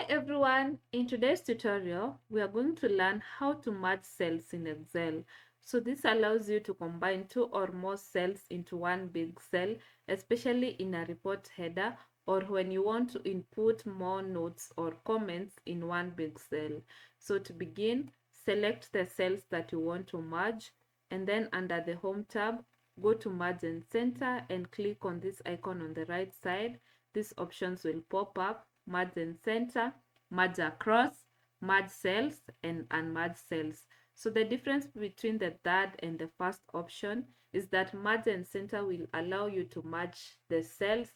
Hi everyone, in today's tutorial, we are going to learn how to merge cells in Excel. So this allows you to combine two or more cells into one big cell, especially in a report header or when you want to input more notes or comments in one big cell. So to begin, select the cells that you want to merge and then under the Home tab, go to Merge and Center and click on this icon on the right side. These options will pop up: merge and center, merge across, merge cells, and unmerge cells. So the difference between the third and the first option is that merge and center will allow you to merge the cells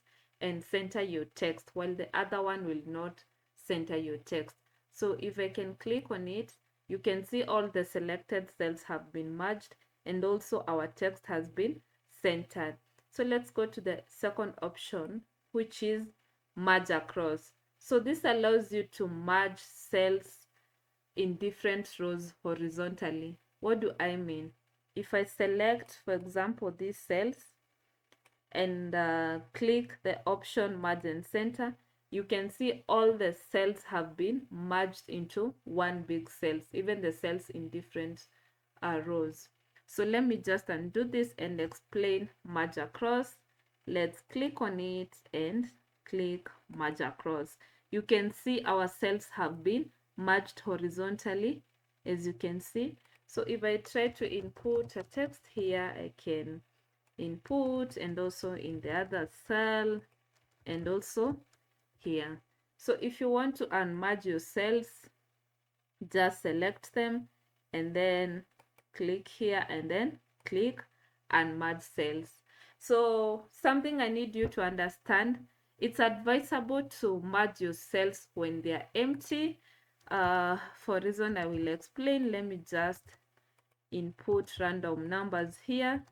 and center your text, while the other one will not center your text. So if I can click on it, you can see all the selected cells have been merged and also our text has been centered. So let's go to the second option, which is merge across. So this allows you to merge cells in different rows horizontally. What do I mean? If I select, for example, these cells and click the option merge and center, you can see all the cells have been merged into one big cells, even the cells in different rows. So let me just undo this and explain merge across. Let's click on it and click merge across. You can see our cells have been merged horizontally, as you can see. So if I try to input a text here, I can input and also in the other cell and also here. So if you want to unmerge your cells, just select them and then click here and then click unmerge cells. So something I need you to understand, it's advisable to merge your cells when they are empty. For reason I will explain, let me just input random numbers here.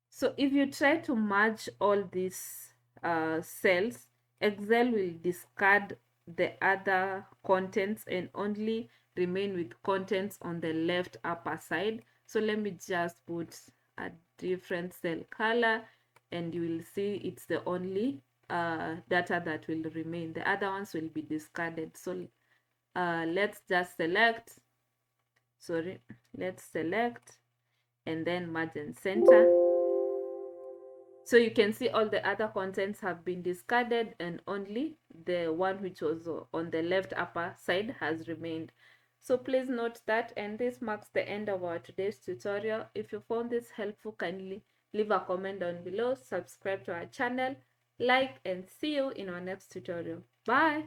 So if you try to merge all these cells, Excel will discard the other contents and only remain with contents on the left upper side. So let me just put a different cell color and you will see it's the only data that will remain. The other ones will be discarded. So let's just select, let's select and then merge and center. So you can see all the other contents have been discarded and only the one which was on the left upper side has remained. So please note that, and this marks the end of our today's tutorial. If you found this helpful, kindly leave a comment down below, subscribe to our channel, like, and see you in our next tutorial. Bye!